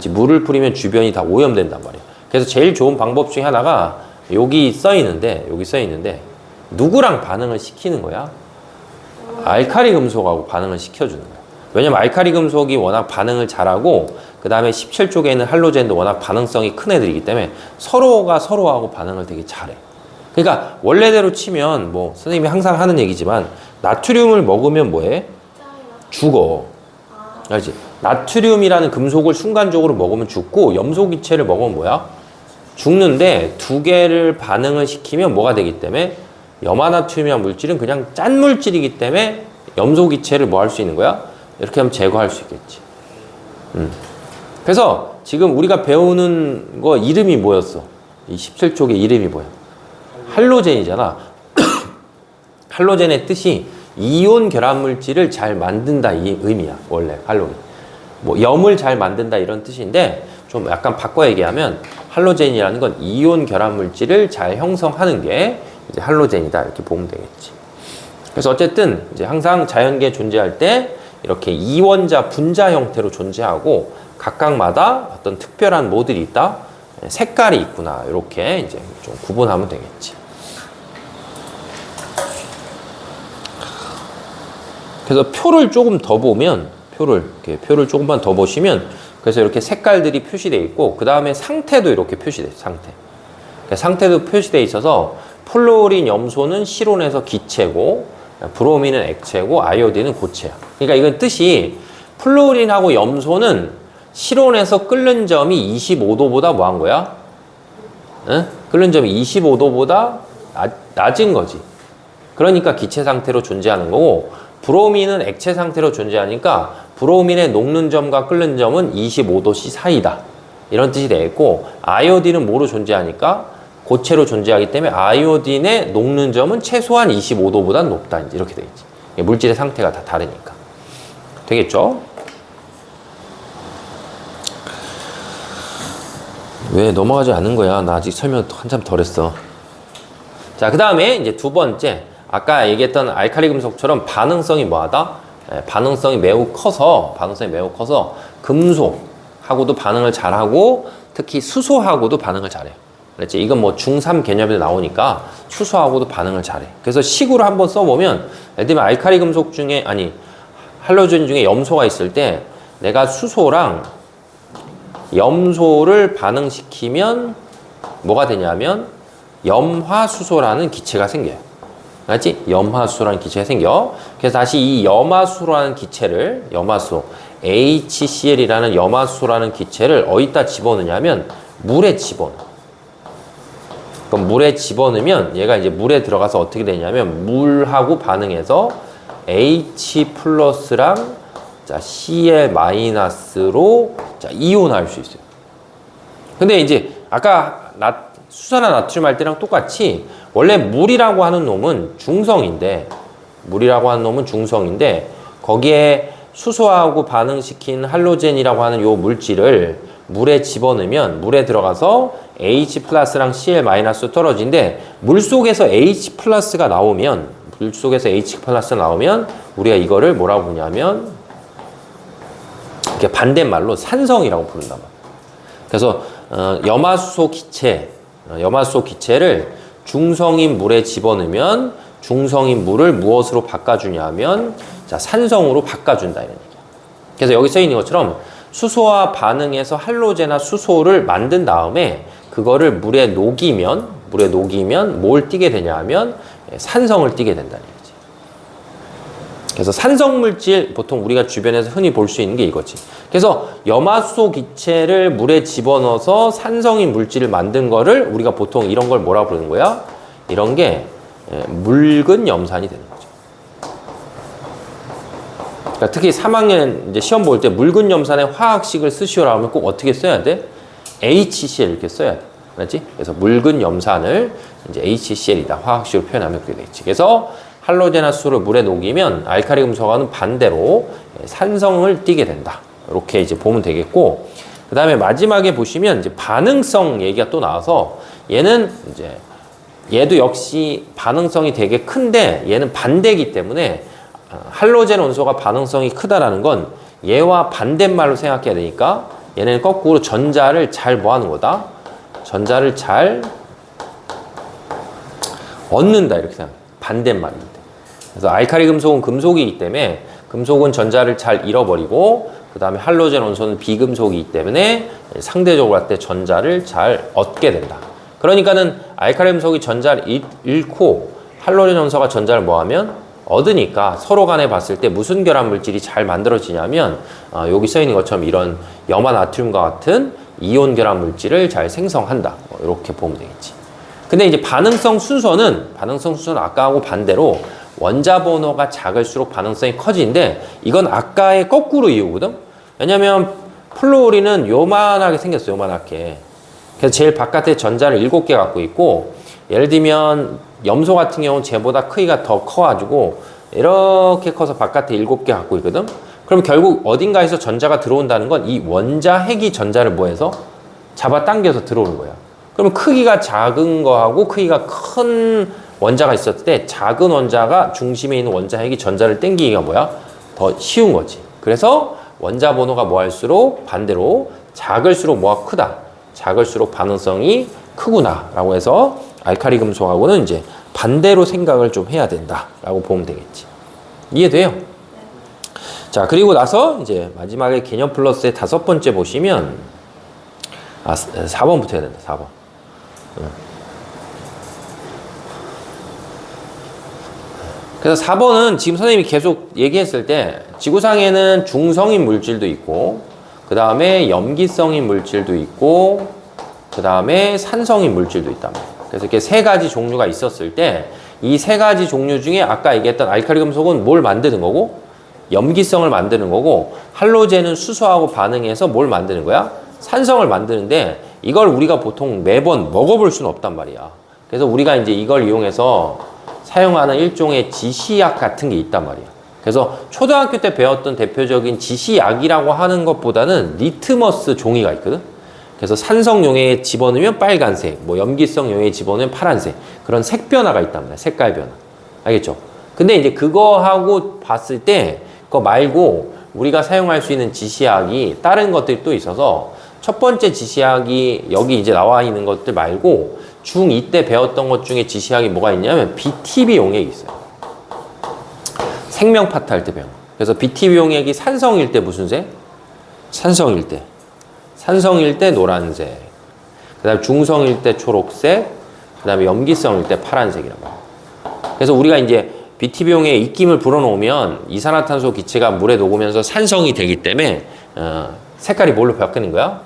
Speaker 1: 물을 뿌리면 주변이 다 오염된단 말이에요. 그래서 제일 좋은 방법 중에 하나가 여기 써 있는데 누구랑 반응을 시키는 거야? 알카리 금속하고 반응을 시켜주는 거야. 왜냐면 알카리 금속이 워낙 반응을 잘하고 그 다음에 17쪽에 있는 할로젠도 워낙 반응성이 큰 애들이기 때문에 서로가 서로하고 반응을 되게 잘해. 그러니까 원래대로 치면 뭐 선생님이 항상 하는 얘기지만 나트륨을 먹으면 뭐해? 죽어. 알지? 나트륨이라는 금속을 순간적으로 먹으면 죽고 염소 기체를 먹으면 뭐야? 죽는데 두 개를 반응을 시키면 뭐가 되기 때문에 염화나트륨이라는 물질은 그냥 짠 물질이기 때문에 염소 기체를 뭐 할 수 있는 거야? 이렇게 하면 제거할 수 있겠지. 그래서 지금 우리가 배우는 거 이름이 뭐였어? 이 17쪽의 이름이 뭐야? 할로젠이잖아. 할로젠의 뜻이 이온 결합 물질을 잘 만든다 이 의미야. 원래 할로젠. 뭐 염을 잘 만든다 이런 뜻인데 좀 약간 바꿔 얘기하면 할로젠이라는 건 이온 결합 물질을 잘 형성하는 게 이제 할로젠이다 이렇게 보면 되겠지. 그래서 어쨌든 이제 항상 자연계에 존재할 때 이렇게 이원자 분자 형태로 존재하고 각각마다 어떤 특별한 뭐들이 있다, 색깔이 있구나 이렇게 이제 좀 구분하면 되겠지. 그래서 표를 조금 더 보면 표를 조금만 더 보시면 그래서 이렇게 색깔들이 표시되어 있고 그 다음에 상태도 이렇게 표시돼 있어요. 상태도 표시되어 있어서 플루오린 염소는 실온에서 기체고 브로민은 액체고 아이오딘은 고체야. 그러니까 이건 뜻이 플루오린하고 염소는 실온에서 끓는 점이 25도보다 뭐 한 거야? 응? 끓는 점이 25도보다 낮은 거지. 그러니까 기체 상태로 존재하는 거고 브로민은 액체 상태로 존재하니까 브로민의 녹는 점과 끓는 점은 25도씨 사이다. 이런 뜻이 되겠고 아이오딘은 뭐로 존재하니까 고체로 존재하기 때문에 아이오딘의 녹는 점은 최소한 25도보다 높다. 이렇게 되겠지. 물질의 상태가 다 다르니까. 되겠죠? 왜 넘어가지 않는 거야? 나 아직 설명 한참 덜 했어. 자, 그 다음에 이제 두 번째. 아까 얘기했던 알칼리 금속처럼 반응성이 뭐하다? 반응성이 매우 커서 금속하고도 반응을 잘하고 특히 수소하고도 반응을 잘해요. 그렇지? 이건 뭐 중3 개념에 나오니까 수소하고도 반응을 잘해. 그래서 식으로 한번 써보면 예를 들면 알칼리 금속 중에 할로젠 중에 염소가 있을 때 내가 수소랑 염소를 반응시키면 뭐가 되냐면 염화수소라는 기체가 생겨요. 알지? 염화수소라는 기체가 생겨. 그래서 다시 이 염화수소라는 기체를 염화수소 HCl이라는 염화수소라는 기체를 어디다 집어넣냐면 물에 집어넣어. 그럼 물에 집어넣으면 얘가 이제 물에 들어가서 어떻게 되냐면 물하고 반응해서 H 플러스랑 Cl 마이너스로 이온할 수 있어요. 근데 이제 아까 수산화 나트륨 할 때랑 똑같이 원래 물이라고 하는 놈은 중성인데 거기에 수소하고 반응시킨 할로젠이라고 하는 요 물질을 물에 집어넣으면 물에 들어가서 H 플러스랑 Cl 마이너스 떨어지는데 물속에서 H 플러스가 나오면 우리가 이거를 뭐라고 부르냐면 이렇게 반대말로 산성이라고 부른단 말이야. 그래서 염화수소 기체를 중성인 물에 집어넣으면 중성인 물을 무엇으로 바꿔주냐면 자, 산성으로 바꿔준다 이런 얘기야. 그래서 여기 써 있는 것처럼 수소와 반응해서 할로제나 수소를 만든 다음에 그거를 물에 녹이면 뭘 띠게 되냐 하면 산성을 띠게 된다는 얘기지. 그래서 산성물질 보통 우리가 주변에서 흔히 볼 수 있는 게 이거지. 그래서 염화수소 기체를 물에 집어넣어서 산성인 물질을 만든 거를 우리가 보통 이런 걸 뭐라 부르는 거야? 이런 게 묽은 염산이 되는 거죠. 그러니까 특히 3학년 이제 시험 볼 때 묽은 염산의 화학식을 쓰시오라 하면 꼭 어떻게 써야 돼? HCl 이렇게 써야 돼. 맞지? 그래서 묽은 염산을 이제 HCl이다. 화학식으로 표현하면 그렇게 되겠지. 그래서 할로제나 수소를 물에 녹이면 알칼리 금속과는 반대로 산성을 띠게 된다. 이렇게 이제 보면 되겠고, 그 다음에 마지막에 보시면 이제 반응성 얘기가 또 나와서 얘도 역시 반응성이 되게 큰데 얘는 반대이기 때문에 할로젠 원소가 반응성이 크다라는 건 얘와 반대말로 생각해야 되니까 얘는 거꾸로 전자를 잘 뭐 하는 거다? 전자를 잘 얻는다 이렇게 생각해. 반대말인데. 그래서 알칼리 금속은 금속이기 때문에 금속은 전자를 잘 잃어버리고 그 다음에 할로젠 원소는 비금속이기 때문에 상대적으로 할 때 전자를 잘 얻게 된다. 그러니까는 알칼리 금속이 전자를 잃고 할로젠 원소가 전자를 뭐하면 얻으니까 서로 간에 봤을 때 무슨 결합 물질이 잘 만들어지냐면 여기 써 있는 것처럼 이런 염화 나트륨과 같은 이온 결합 물질을 잘 생성한다. 이렇게 보면 되겠지. 근데 이제 반응성 순서는 아까하고 반대로 원자 번호가 작을수록 반응성이 커지는데 이건 아까의 거꾸로 이유거든. 왜냐면 플루오린은 요만하게 생겼어. 요만하게. 그래서 제일 바깥에 전자를 7개 갖고 있고, 예를 들면 염소 같은 경우는 쟤보다 크기가 더 커가지고 이렇게 커서 바깥에 7개 갖고 있거든. 그럼 결국 어딘가에서 전자가 들어온다는 건 이 원자 핵이 전자를 뭐해서 잡아당겨서 들어오는 거야. 그러면 크기가 작은 거하고 크기가 큰 원자가 있었을 때 작은 원자가 중심에 있는 원자 핵이 전자를 당기기가 뭐야? 더 쉬운 거지. 그래서 원자 번호가 뭐 할수록 반대로 작을수록 뭐가 크다. 작을수록 반응성이 크구나 라고 해서 알칼리 금속하고는 이제 반대로 생각을 좀 해야 된다라고 보면 되겠지. 이해돼요? 네. 자, 그리고 나서 이제 마지막에 개념 플러스의 5번째 보시면 4번부터 해야 된다. 4번. 그래서 4번은 지금 선생님이 계속 얘기했을 때 지구상에는 중성인 물질도 있고 그 다음에 염기성인 물질도 있고 그 다음에 산성인 물질도 있단 말이에요. 그래서 이렇게 3가지 종류가 있었을 때 이 3가지 종류 중에 아까 얘기했던 알칼리 금속은 뭘 만드는 거고 염기성을 만드는 거고 할로젠은 수소하고 반응해서 뭘 만드는 거야? 산성을 만드는데 이걸 우리가 보통 매번 먹어볼 수는 없단 말이야. 그래서 우리가 이제 이걸 이용해서 사용하는 일종의 지시약 같은 게 있단 말이야. 그래서 초등학교 때 배웠던 대표적인 지시약이라고 하는 것보다는 리트머스 종이가 있거든. 그래서 산성 용액에 집어넣으면 빨간색, 뭐 염기성 용액에 집어넣으면 파란색, 그런 색 변화가 있단 말이야. 색깔 변화. 알겠죠? 근데 이제 그거하고 봤을 때 그거 말고 우리가 사용할 수 있는 지시약이 다른 것들이 또 있어서 첫 번째 지시약이 여기 이제 나와 있는 것들 말고 중2 때 배웠던 것 중에 지시약이 뭐가 있냐면 BTB 용액이 있어요. 생명파트 할 때 배운 거. 그래서 BTB 용액이 산성일 때 무슨 색? 산성일 때. 산성일 때 노란색. 그 다음에 중성일 때 초록색. 그 다음에 염기성일 때 파란색이란 말이에요. 그래서 우리가 이제 BTB 용액에 입김을 불어넣으면 이산화탄소 기체가 물에 녹으면서 산성이 되기 때문에 색깔이 뭘로 바뀌는 거야?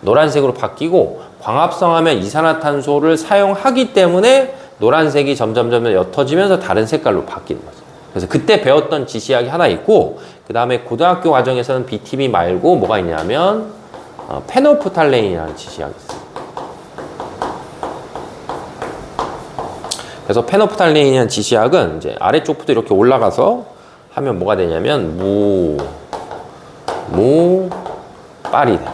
Speaker 1: 노란색으로 바뀌고 광합성 하면 이산화탄소를 사용하기 때문에 노란색이 점점 옅어지면서 다른 색깔로 바뀌는 거죠. 그래서 그때 배웠던 지시약이 하나 있고 그 다음에 고등학교 과정에서는 BTB 말고 뭐가 있냐면 페노프탈레인이라는 지시약이 있어요. 그래서 페노프탈레인이라는 지시약은 이제 아래쪽부터 이렇게 올라가서 하면 뭐가 되냐면 빨이 돼.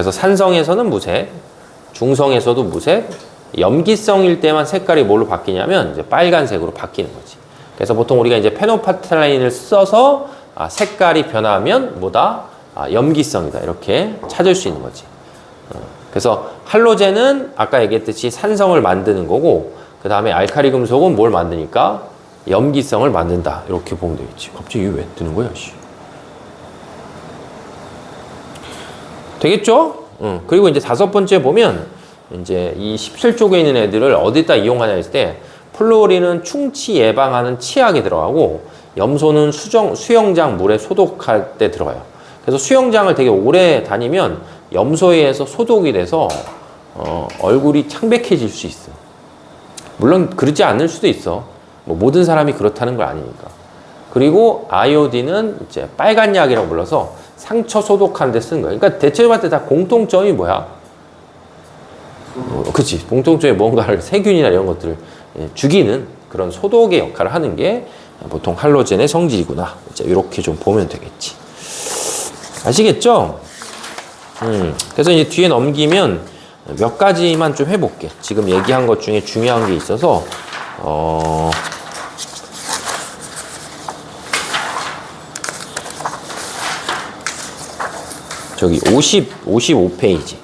Speaker 1: 그래서 산성에서는 무색, 중성에서도 무색, 염기성일 때만 색깔이 뭘로 바뀌냐면 이제 빨간색으로 바뀌는 거지. 그래서 보통 우리가 이제 페노파탈라인을 써서 색깔이 변하면 뭐다? 염기성이다. 이렇게 찾을 수 있는 거지. 그래서 할로젠은 아까 얘기했듯이 산성을 만드는 거고, 그 다음에 알카리 금속은 뭘 만드니까? 염기성을 만든다. 이렇게 보면 되겠지. 갑자기 이게 왜 뜨는 거야, 씨. 되겠죠? 그리고 이제 5번째 보면, 이제 이 17쪽에 있는 애들을 어디다 이용하냐 했을 때, 플로리는 충치 예방하는 치약에 들어가고, 염소는 수영장 물에 소독할 때 들어가요. 그래서 수영장을 되게 오래 다니면 염소에 의해서 소독이 돼서 얼굴이 창백해질 수 있어. 물론 그러지 않을 수도 있어. 뭐 모든 사람이 그렇다는 걸 아니니까. 그리고 아이오딘은 이제 빨간 약이라고 불러서 상처 소독하는 데 쓰는 거야. 그러니까 대체로 봤을 때 다 공통점이 뭐야? 그치. 공통점이 뭔가를 세균이나 이런 것들을 죽이는 그런 소독의 역할을 하는 게 보통 할로젠의 성질이구나. 이제 이렇게 좀 보면 되겠지. 아시겠죠? 그래서 이제 뒤에 넘기면 몇 가지만 좀 해볼게. 지금 얘기한 것 중에 중요한 게 있어서, 저기 55페이지.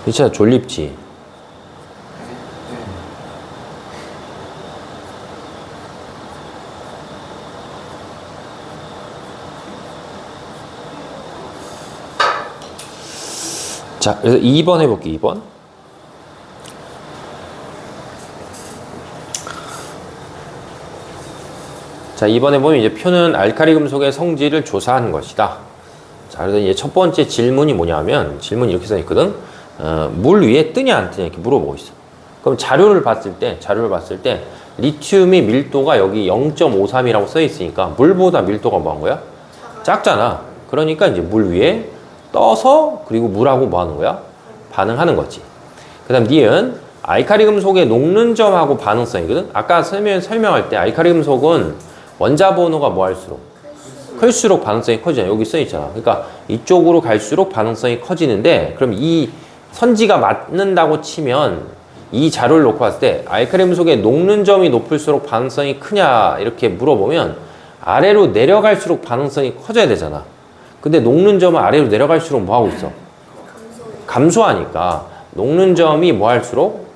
Speaker 1: 진짜 졸립지? 자, 그래서 2번 해볼게, 2번. 자, 2번에 보면 이제 표는 알카리 금속의 성질을 조사하는 것이다. 자, 그래서 이제 첫 번째 질문이 뭐냐면, 질문이 이렇게 써 있거든. 물 위에 뜨냐 안 뜨냐 이렇게 물어보고 있어. 그럼 자료를 봤을 때 리튬이 밀도가 여기 0.53이라고 써 있으니까 물보다 밀도가 뭐한 거야? 작잖아. 그러니까 이제 물 위에 떠서 그리고 물하고 뭐 하는 거야? 반응하는 거지. 그 다음 니은 알카리 금속의 녹는 점하고 반응성이거든. 아까 설명할 때 알카리 금속은 원자 번호가 뭐 할수록? 클수록 반응성이 커지잖아. 여기 써 있잖아. 그러니까 이쪽으로 갈수록 반응성이 커지는데, 그럼 이 선지가 맞는다고 치면 이 자료를 놓고 봤을 때 알카리 금속의 녹는 점이 높을수록 반응성이 크냐 이렇게 물어보면 아래로 내려갈수록 반응성이 커져야 되잖아. 근데 녹는 점은 아래로 내려갈수록 뭐 하고 있어? 감소하니까 녹는 점이 뭐 할수록?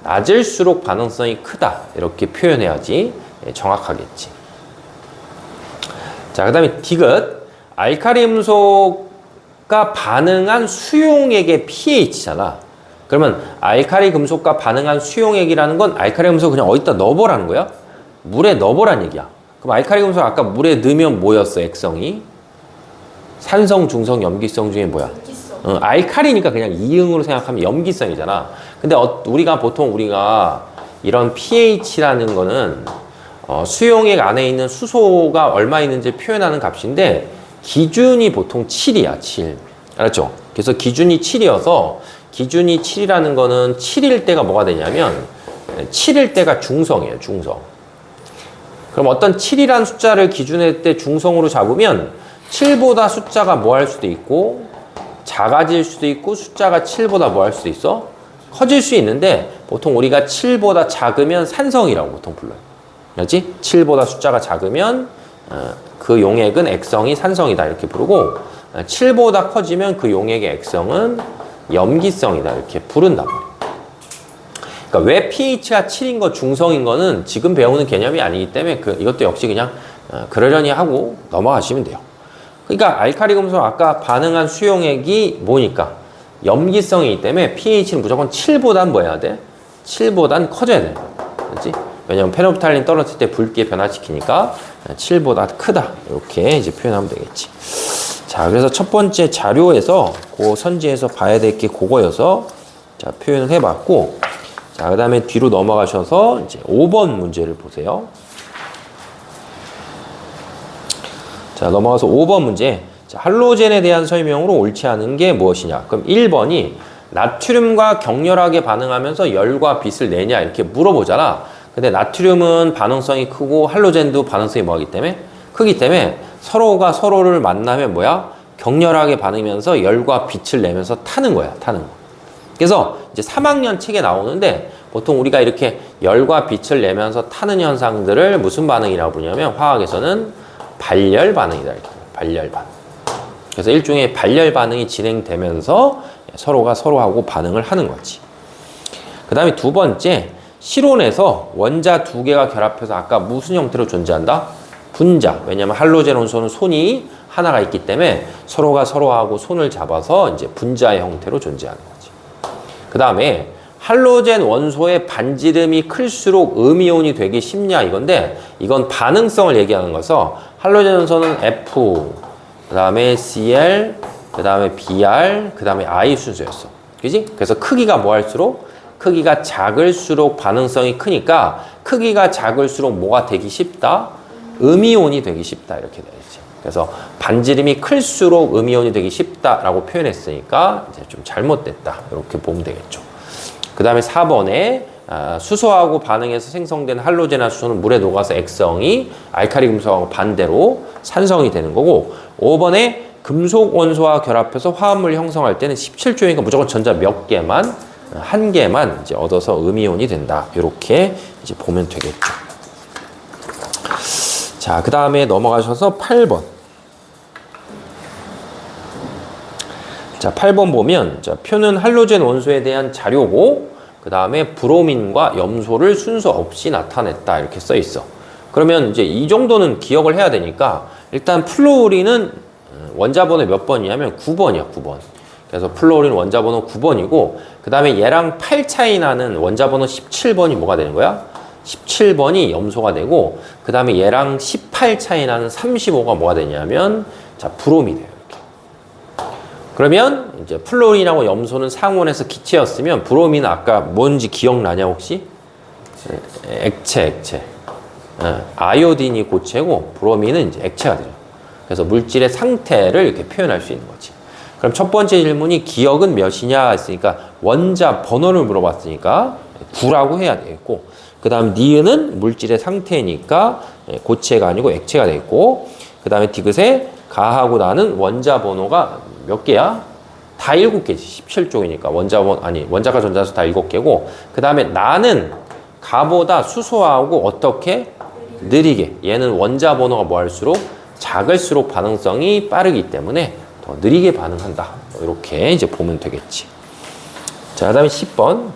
Speaker 1: 낮을수록 반응성이 크다. 이렇게 표현해야지 정확하겠지. 자, 그 다음에 디귿. 알카리 금속과 반응한 수용액의 pH잖아. 그러면 알카리 금속과 반응한 수용액이라는 건 알카리 금속 그냥 어디다 넣어보라는 거야? 물에 넣어보라는 얘기야. 그럼 알카리 금속 아까 물에 넣으면 뭐였어? 액성이? 산성, 중성, 염기성 중에 뭐야? 알카리니까 그냥 이응으로 생각하면 염기성이잖아. 근데 보통 우리가 이런 pH라는 거는 수용액 안에 있는 수소가 얼마 있는지 표현하는 값인데 기준이 보통 7이야, 7. 알았죠? 그래서 기준이 7이어서 기준이 7이라는 거는 7일 때가 뭐가 되냐면 7일 때가 중성이에요, 중성. 그럼 어떤 7이라는 숫자를 기준할 때 중성으로 잡으면 7보다 숫자가 뭐 할 수도 있고 작아질 수도 있고 숫자가 7보다 뭐 할 수도 있어? 커질 수 있는데 보통 우리가 7보다 작으면 산성이라고 보통 불러요. 알지? 7보다 숫자가 작으면 그 용액은 액성이 산성이다 이렇게 부르고 7보다 커지면 그 용액의 액성은 염기성이다 이렇게 부른단 말이에요. 그러니까 왜 pH가 7인 거 중성인 거는 지금 배우는 개념이 아니기 때문에 이것도 역시 그냥 그러려니 하고 넘어가시면 돼요. 그러니까 알카리 금속 아까 반응한 수용액이 뭐니까 염기성이기 때문에 pH는 무조건 7보단 뭐 해야 돼? 7보단 커져야 돼. 그렇지? 왜냐면 페노프탈린 떨어질 때 붉게 변화시키니까 7보다 크다. 이렇게 이제 표현하면 되겠지. 자, 그래서 첫 번째 자료에서 그 선지에서 봐야 될 게 그거여서 자, 표현을 해봤고, 자, 그 다음에 뒤로 넘어가셔서 이제 5번 문제를 보세요. 자, 넘어가서 5번 문제. 자, 할로젠에 대한 설명으로 옳지 않은 게 무엇이냐? 그럼 1번이 나트륨과 격렬하게 반응하면서 열과 빛을 내냐 이렇게 물어보잖아. 근데 나트륨은 반응성이 크고 할로젠도 반응성이 뭐하기 때문에? 크기 때문에 서로가 서로를 만나면 뭐야? 격렬하게 반응하면서 열과 빛을 내면서 타는 거야. 타는 거. 그래서 이제 3학년 책에 나오는데 보통 우리가 이렇게 열과 빛을 내면서 타는 현상들을 무슨 반응이라고 부르냐면 화학에서는 발열 반응이다. 이렇게. 발열 반응. 그래서 일종의 발열 반응이 진행되면서 서로가 서로하고 반응을 하는 거지. 그 다음에 두 번째, 실온에서 원자 두 개가 결합해서 아까 무슨 형태로 존재한다? 분자. 왜냐면 할로젠 원소는 손이 하나가 있기 때문에 서로가 서로하고 손을 잡아서 이제 분자의 형태로 존재하는 거지. 그 다음에 할로젠 원소의 반지름이 클수록 음이온이 되기 쉽냐 이건데 이건 반응성을 얘기하는 거서 할로젠 원소는 F, 그 다음에 Cl, 그 다음에 Br, 그 다음에 I 순서였어. 그지? 그래서 크기가 뭐 할수록? 크기가 작을수록 반응성이 크니까 크기가 작을수록 뭐가 되기 쉽다? 음이온이 되기 쉽다. 이렇게 되어있지. 그래서 반지름이 클수록 음이온이 되기 쉽다라고 표현했으니까 이제 좀 잘못됐다. 이렇게 보면 되겠죠. 그 다음에 4번에 수소하고 반응해서 생성된 할로젠화 수소는 물에 녹아서 액성이 알칼리 금속하고 반대로 산성이 되는 거고 5번에 금속 원소와 결합해서 화합물 형성할 때는 17조니까 무조건 전자 몇 개만 한 개만 이제 얻어서 음이온이 된다. 이렇게 이제 보면 되겠죠. 자, 그 다음에 넘어가셔서 8번. 자, 8번 보면 자, 표는 할로젠 원소에 대한 자료고 그 다음에 브로민과 염소를 순서 없이 나타냈다. 이렇게 써 있어. 그러면 이제 이 정도는 기억을 해야 되니까 일단 플루오린은 원자번호 몇 번이냐면 9번이야, 9번. 그래서 플루오린 원자번호 9번이고 그 다음에 얘랑 8 차이 나는 원자번호 17번이 뭐가 되는 거야? 17번이 염소가 되고 그 다음에 얘랑 18 차이 나는 35가 뭐가 되냐면 자, 브롬이 돼요. 이렇게. 그러면 이제 플루오린하고 염소는 상온에서 기체였으면 브로민은 아까 뭔지 기억나냐 혹시? 액체. 아이오딘이 고체고 브로민은 이제 액체가 되죠. 그래서 물질의 상태를 이렇게 표현할 수 있는 거지. 그럼 첫 번째 질문이 기억은 몇이냐 했으니까 원자 번호를 물어봤으니까 9라고 해야 되겠고 그 다음 니은은 물질의 상태니까 고체가 아니고 액체가 되겠고 그 다음에 디귿에 가하고 나는 원자 번호가 몇 개야? 다 7개지. 17쪽이니까 원자가 전자수 다 7개고 그 다음에 나는 가보다 수소하고 어떻게? 느리게. 얘는 원자 번호가 뭐 할수록? 작을수록 반응성이 빠르기 때문에 더 느리게 반응한다. 이렇게 이제 보면 되겠지. 자, 그 다음에 10번.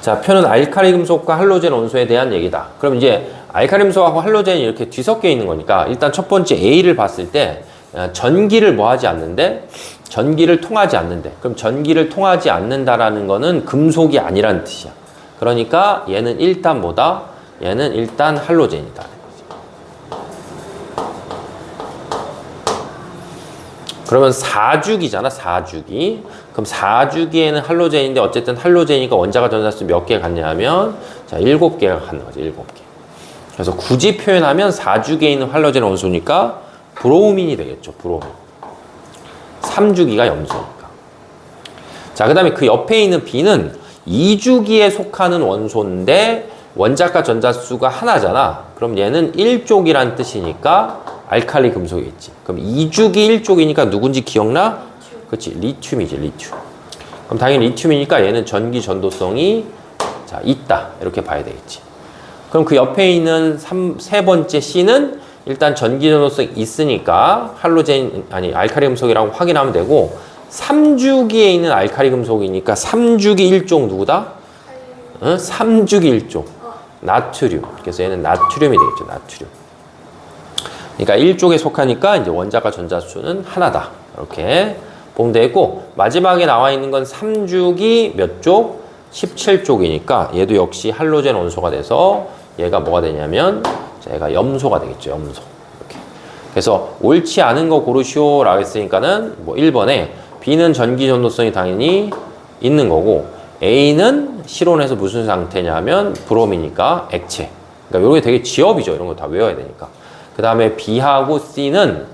Speaker 1: 자, 표는 알칼리 금속과 할로젠 원소에 대한 얘기다. 그럼 이제 알칼리 금속하고 할로젠이 이렇게 뒤섞여 있는 거니까 일단 첫 번째 A를 봤을 때 전기를 뭐 하지 않는데? 전기를 통하지 않는데. 그럼 전기를 통하지 않는다라는 거는 금속이 아니라는 뜻이야. 그러니까 얘는 일단 뭐다? 얘는 일단 할로젠이다. 그러면 4주기잖아, 4주기. 그럼 4주기에는 할로젠인데 어쨌든 할로젠이니까 원자가 전자수 몇 개 갖냐 하면 자, 7개가 갖는 거죠, 7개. 그래서 굳이 표현하면 4주기에 있는 할로젠 원소니까 브로민이 되겠죠, 브로민. 3주기가 염소니까. 자, 그 다음에 그 옆에 있는 B는 2주기에 속하는 원소인데 원자가 전자수가 하나잖아. 그럼 얘는 1족이란 뜻이니까 알칼리 금속이겠지. 그럼 2주기 1족이니까 누군지 기억나? 그렇지, 리튬이지, 리튬. 그럼 당연히 리튬이니까 얘는 전기 전도성이 자, 있다. 이렇게 봐야 되겠지. 그럼 그 옆에 있는 세 번째 C는 일단 전기 전도성이 있으니까 알칼리 금속이라고 확인하면 되고 3주기에 있는 알칼리 금속이니까 3주기 1족 누구다? 3주기 1족. 나트륨. 그래서 얘는 나트륨이 되겠죠, 나트륨. 그러니까 1족에 속하니까 이제 원자가 전자수는 하나다. 이렇게 보면 되겠고, 마지막에 나와 있는 건 3주기 몇 족? 17족이니까 얘도 역시 할로젠 원소가 돼서 얘가 뭐가 되냐면 얘가 염소가 되겠죠, 염소. 이렇게. 그래서 옳지 않은 거 고르시오라고 했으니까는 뭐 1번에 B는 전기 전도성이 당연히 있는 거고 A는 실온에서 무슨 상태냐면 브롬이니까 액체. 그러니까 이게 되게 지엽이죠. 이런 거 다 외워야 되니까. 그 다음에 B하고 C는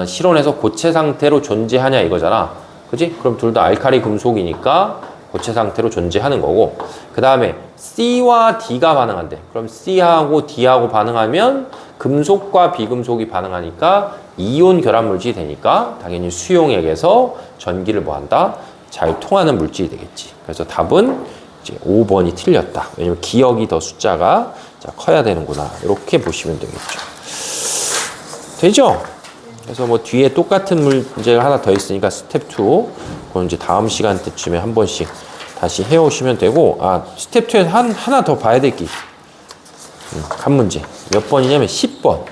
Speaker 1: 실온에서 고체 상태로 존재하냐 이거잖아. 그지? 그럼 둘 다 알칼리 금속이니까 고체 상태로 존재하는 거고, 그 다음에 C와 D가 반응한대. 그럼 C하고 D하고 반응하면 금속과 비금속이 반응하니까 이온 결합 물질이 되니까 당연히 수용액에서 전기를 뭐한다? 잘 통하는 물질이 되겠지. 그래서 답은 이제 5번이 틀렸다. 왜냐면 기억이 더 숫자가 커야 되는구나. 이렇게 보시면 되겠죠. 되죠? 그래서 뭐 뒤에 똑같은 문제가 하나 더 있으니까 스텝 2. 그건 이제 다음 시간 때쯤에 한 번씩 다시 해오시면 되고, 스텝 2에 하나 더 봐야 될 게 있어. 한 문제. 몇 번이냐면 10번.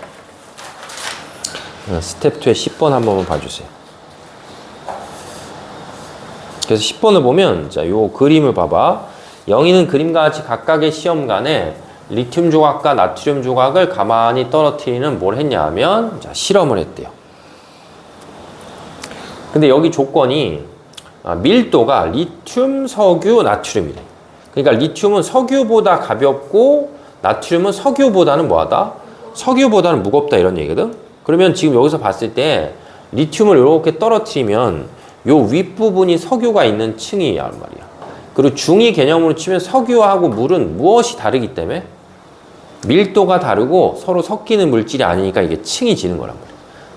Speaker 1: 스텝 2에 10번 한 번만 봐주세요. 그래서 10번을 보면, 자, 요 그림을 봐봐. 영희는 그림과 같이 각각의 시험관에 리튬 조각과 나트륨 조각을 가만히 떨어뜨리는 뭘 했냐 하면, 자, 실험을 했대요. 근데 여기 조건이 밀도가 리튬, 석유, 나트륨이래. 그러니까 리튬은 석유보다 가볍고 나트륨은 석유보다는 뭐하다? 석유보다는 무겁다 이런 얘기거든. 그러면 지금 여기서 봤을 때 리튬을 이렇게 떨어뜨리면 요 윗부분이 석유가 있는 층이란 말이야. 그리고 중위 개념으로 치면 석유하고 물은 무엇이 다르기 때문에 밀도가 다르고 서로 섞이는 물질이 아니니까 이게 층이 지는 거란 말이야.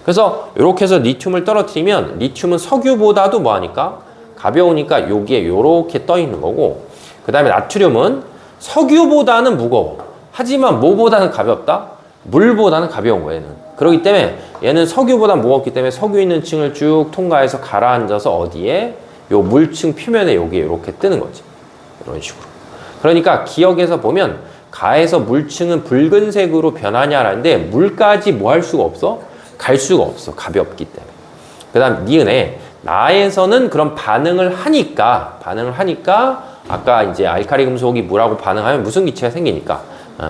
Speaker 1: 그래서 이렇게 해서 리튬을 떨어뜨리면 리튬은 석유보다도 뭐하니까 가벼우니까 여기에 요렇게 떠 있는 거고, 그 다음에 나트륨은 석유보다는 무거워. 하지만 뭐보다는 가볍다? 물보다는 가벼운 거야, 얘는. 그렇기 때문에 얘는 석유보다 무겁기 때문에 석유 있는 층을 쭉 통과해서 가라앉아서 어디에? 요 물층 표면에 여기에 이렇게 뜨는 거지. 이런 식으로. 그러니까 기억에서 보면 가에서 물층은 붉은색으로 변하냐라는데 물까지 뭐 할 수가 없어? 갈 수가 없어. 가볍기 때문에. 그 다음 니은에 나에서는 그런 반응을 하니까 아까 이제 알칼리 금속이 물하고 반응하면 무슨 기체가 생기니까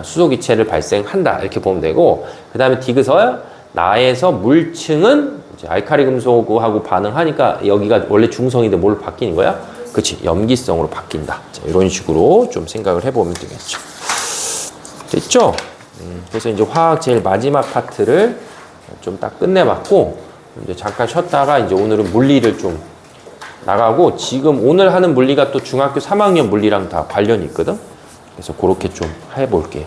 Speaker 1: 수소 기체를 발생한다 이렇게 보면 되고, 그 다음에 디귿서 나에서 물층은 이제 알칼리 금속하고 반응하니까 여기가 원래 중성인데 뭘로 바뀌는 거야? 그치, 염기성으로 바뀐다. 자, 이런 식으로 좀 생각을 해보면 되겠죠. 됐죠? 그래서 이제 화학 제일 마지막 파트를 좀 딱 끝내봤고, 이제 잠깐 쉬었다가 이제 오늘은 물리를 좀 나가고, 지금 오늘 하는 물리가 또 중학교 3학년 물리랑 다 관련이 있거든. 그래서 그렇게 좀 해볼게요.